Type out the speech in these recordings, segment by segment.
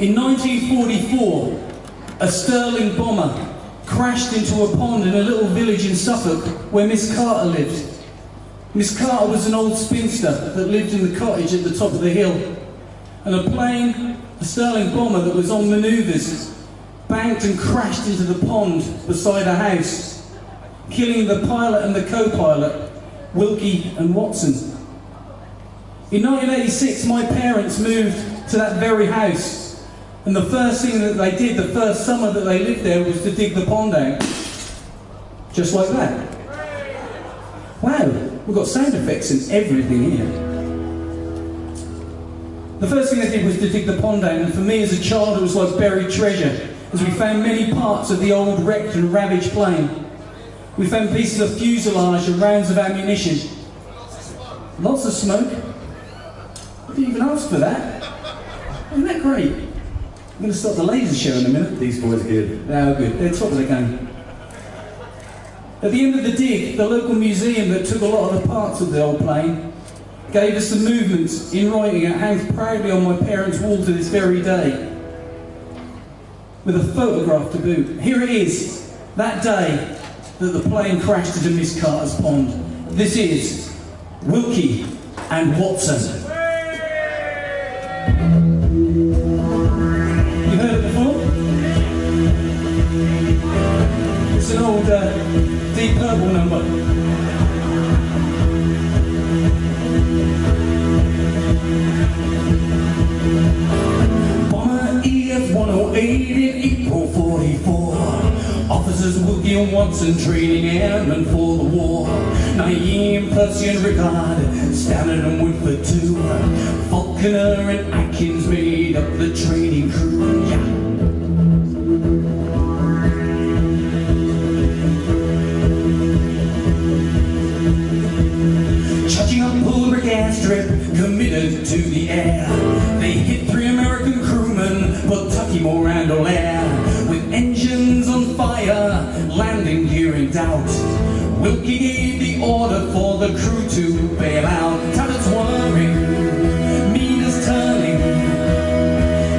In 1944, a Sterling bomber crashed into a pond in a little village in Suffolk where Miss Carter lived. Miss Carter was an old spinster that lived in the cottage at the top of the hill. And a plane, a Sterling bomber that was on manoeuvres, banked and crashed into the pond beside her house, killing the pilot and the co-pilot, Wilkie and Watson. In 1986, my parents moved to that very house, and the first thing that they did, the first summer that they lived there, was to dig the pond out. Just like that. Wow, we've got sound effects and everything here. The first thing they did was to dig the pond out, and for me as a child it was like buried treasure, as we found many parts of the old wrecked and ravaged plane. We found pieces of fuselage and rounds of ammunition. Lots of smoke. I didn't even ask for that. Isn't that great? I'm going to stop the laser show in a minute. These boys are good. Oh, good. They're top of the game. At the end of the dig, the local museum that took a lot of the parts of the old plane gave us the movements in writing. It hangs proudly on my parents' wall to this very day, with a photograph to boot. Here it is, that day that the plane crashed into Miss Carter's pond. This is Wilkie and Watson. You heard it before? It's an old Deep Purple number. Bomber EF-108 in April 44. Officers Wilkie and Watson training airmen for the war. Naeem, Percy and Rickard, Standard and Woodford too. Falconer and Atkins made up the training crew. Yeah. Charging up Pulbrick airstrip, committed to the air. They hit 3 American crewmen, but Tuckymore and O'Lear. With engines on fire, landing gear in doubt, Wilkie gave the order for the crew to bail out. Tablets whirring, meters turning,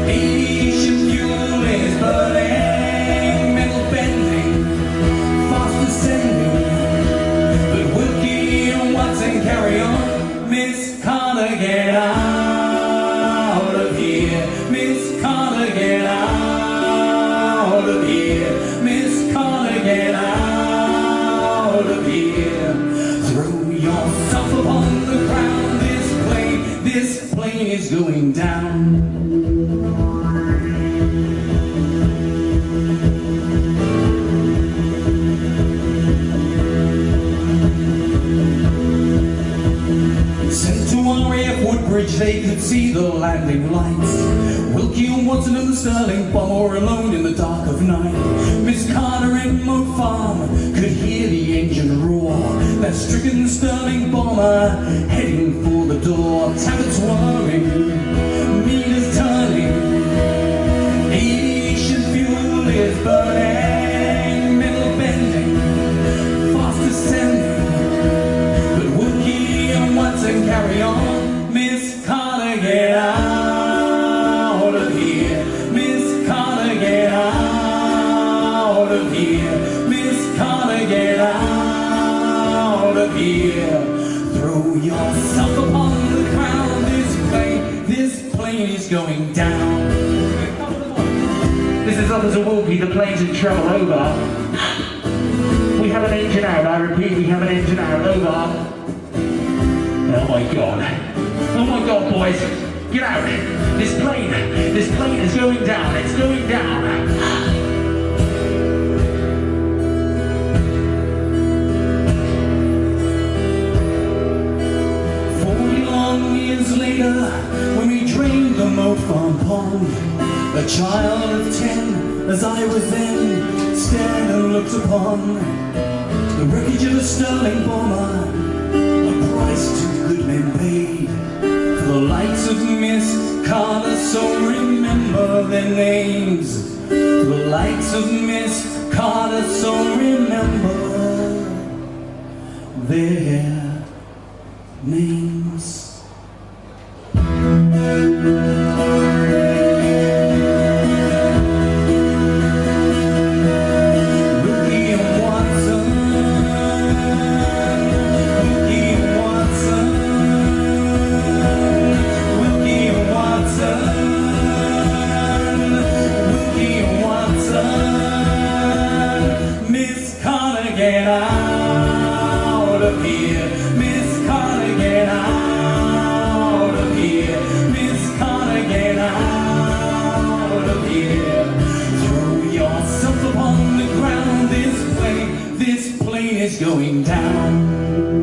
aviation fuel is burning, metal bending, fast descending, but Wilkie and Watson carry on. Miss Carter, get out of here. Miss Carter, get out of here. Miss Carter, get out of here. Throw yourself upon the ground. This plane is going down. Sent to RAF Woodbridge, they could see the landing lights. Wilkie and Watson and the Sterling bomber were alone in the dark of night. Miss Carter in Moat Farm could hear the engine roar. That stricken Sterling bomber heading for the door. Tablets whirring, meters turning, aviation fuel is burning, metal bending, fast descending, but Wilkie and Watson carry on. Miss Carter, get out of here. Miss Carter, get out of here. Miss Carter, get out of here. Throw yourself upon the ground. This plane is going down. This is Officer Wilkie, the plane's in trouble, over. We have an engine out, I repeat, we have an engine out, over. Oh my God. Oh my God, boys. Get out. This plane is going down, it's going down. 40 long years later, when we drained the Moat Farm pond, a child of 10, as I was then, stared and looked upon the wreckage of a Sterling bomber, a price too good men paid for the likes of Miss Carter, so remember their names. For the likes of Miss Carter, so remember their names. here. Miss Carter, get out of here. Miss Carter, get out of here. Throw yourself upon the ground this way. This plane is going down.